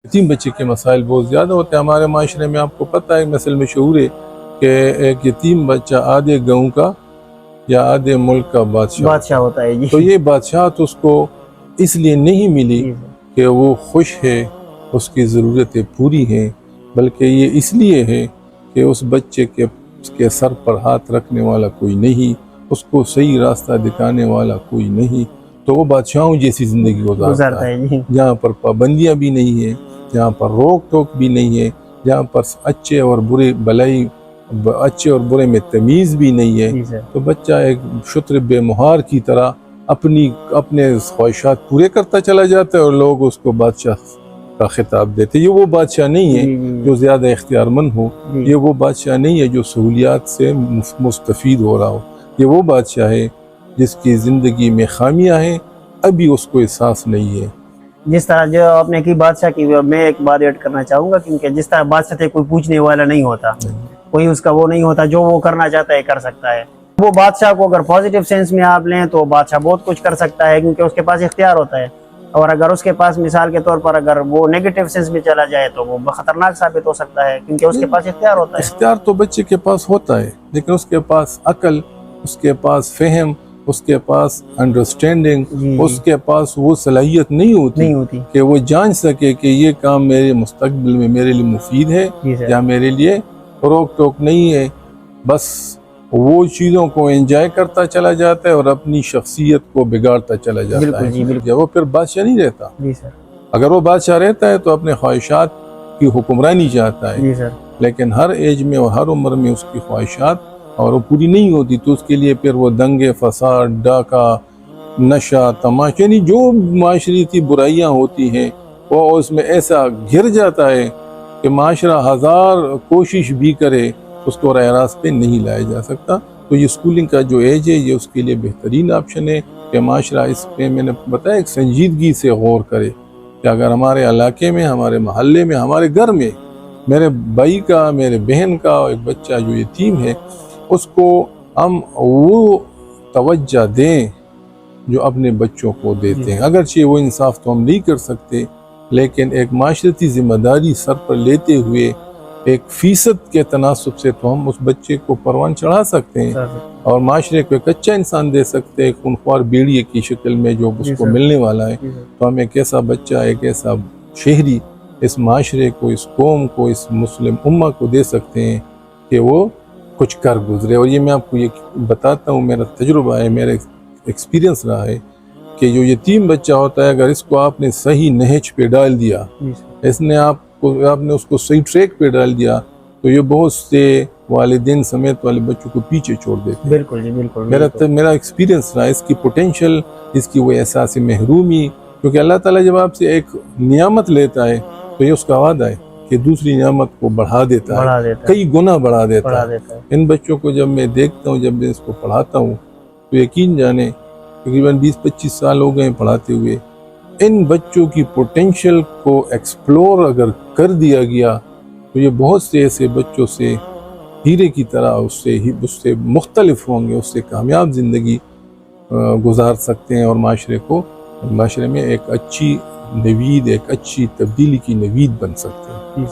یتیم بچے کے مسائل بہت زیادہ ہوتے ہیں ہمارے معاشرے میں. آپ کو پتہ ہے مثل مشہور ہے کہ ایک یتیم بچہ آدھے گاؤں کا یا آدھے ملک کا بادشاہ ہوتا ہے. تو یہ بادشاہت اس کو اس لیے نہیں ملی کہ وہ خوش ہے، اس کی ضرورتیں پوری ہیں، بلکہ یہ اس لیے ہے کہ اس بچے کے سر پر ہاتھ رکھنے والا کوئی نہیں، اس کو صحیح راستہ دکھانے والا کوئی نہیں، تو وہ بادشاہوں جیسی زندگی گزارتا ہے جہاں پر پابندیاں بھی نہیں ہیں، جہاں پر روک ٹوک بھی نہیں ہے، جہاں پر اچھے اور برے میں تمیز بھی نہیں ہے. تو بچہ ایک شتر بے مہار کی طرح اپنے خواہشات پورے کرتا چلا جاتا ہے اور لوگ اس کو بادشاہ کا خطاب دیتے. یہ وہ بادشاہ نہیں ہے جو زیادہ اختیار مند ہو، یہ وہ بادشاہ نہیں ہے جو سہولیات سے مستفید ہو رہا ہو، یہ وہ بادشاہ ہے جس کی زندگی میں خامیاں ہیں، ابھی اس کو احساس نہیں ہے. جس طرح جو آپ نے کی بادشاہ کی، میں ایک بات ایڈ کرنا چاہوں گا، کیونکہ جس طرح بادشاہ تھے کوئی پوچھنے والا نہیں ہوتا، کوئی اس کا وہ نہیں ہوتا، جو وہ کرنا چاہتا ہے کر سکتا ہے. وہ بادشاہ کو اگر پازیٹیو سینس میں آپ لیں تو بادشاہ بہت کچھ کر سکتا ہے، کیونکہ اس کے پاس اختیار ہوتا ہے. اور اگر اس کے پاس مثال کے طور پر اگر وہ نیگیٹو سینس میں چلا جائے تو وہ خطرناک ثابت ہو سکتا ہے، کیونکہ اس کے پاس اختیار ہوتا ہے. اختیار تو بچے کے پاس ہوتا ہے، لیکن اس کے پاس عقل، اس کے پاس فہم، اس کے پاس انڈرسٹینڈنگ، اس کے پاس وہ صلاحیت نہیں ہوتی کہ وہ جان سکے کہ یہ کام میرے مستقبل میں میرے لیے مفید ہے یا میرے لیے روک ٹوک نہیں ہے. بس وہ چیزوں کو انجوائے کرتا چلا جاتا ہے اور اپنی شخصیت کو بگاڑتا چلا جاتا ہے. وہ پھر بادشاہ نہیں رہتا. اگر وہ بادشاہ رہتا ہے تو اپنے خواہشات کی حکمرانی چاہتا ہے، لیکن ہر ایج میں اور ہر عمر میں اس کی خواہشات اور وہ پوری نہیں ہوتی تو اس کے لیے پھر وہ دنگے، فساد، ڈاکہ، نشہ، تماشا، یعنی جو معاشرتی برائیاں ہوتی ہیں وہ اس میں ایسا گر جاتا ہے کہ معاشرہ ہزار کوشش بھی کرے اس کو راہ راست پہ نہیں لایا جا سکتا. تو یہ اسکولنگ کا جو ایج ہے یہ اس کے لیے بہترین آپشن ہے کہ معاشرہ اس پہ، میں نے بتایا، ایک سنجیدگی سے غور کرے کہ اگر ہمارے علاقے میں، ہمارے محلے میں، ہمارے گھر میں میرے بھائی کا، میرے بہن کا ایک بچہ جو یتیم ہے، اس کو ہم وہ توجہ دیں جو اپنے بچوں کو دیتے ہیں. اگرچہ وہ انصاف تو ہم نہیں کر سکتے، لیکن ایک معاشرتی ذمہ داری سر پر لیتے ہوئے 1% کے تناسب سے تو ہم اس بچے کو پروان چڑھا سکتے ہیں اور معاشرے کو ایک اچھا انسان دے سکتے ہیں، خونخوار بیڑیے کی شکل میں جو اس کو ملنے والا ہے. تو ہم ایک ایسا بچہ، ایک ایسا شہری اس معاشرے کو، اس قوم کو، اس مسلم امہ کو دے سکتے ہیں کہ وہ کچھ کر گزرے. اور یہ میں آپ کو یہ بتاتا ہوں، میرا تجربہ ہے، میرا ایکسپیرینس رہا ہے کہ جو یتیم بچہ ہوتا ہے، اگر اس کو آپ نے صحیح نہج پہ ڈال دیا، آپ نے اس کو صحیح ٹریک پہ ڈال دیا، تو یہ بہت سے والدین سمیت والے بچوں کو پیچھے چھوڑ دیتے ہیں. بالکل جی، بالکل. میرا ایکسپیرینس رہا، اس کی پوٹینشل، اس کی وہ احساس محرومی، کیونکہ اللہ تعالیٰ جب آپ سے ایک نعمت لیتا ہے تو یہ اس کا وعدہ ہے کہ دوسری نعمت کو بڑھا دیتا ہے، کئی گنا بڑھا دیتا ہے. ان بچوں کو جب میں دیکھتا ہوں، جب میں اس کو پڑھاتا ہوں، تو یقین جانے تقریباً 20-25 سال ہو گئے ہیں پڑھاتے ہوئے، ان بچوں کی پوٹینشل کو ایکسپلور اگر کر دیا گیا تو یہ بہت سے ایسے بچوں سے ہیرے کی طرح اس سے مختلف ہوں گے، اس سے کامیاب زندگی گزار سکتے ہیں اور معاشرے میں ایک اچھی نوید، ایک اچھی تبدیلی کی نوید بن سکتے ہیں.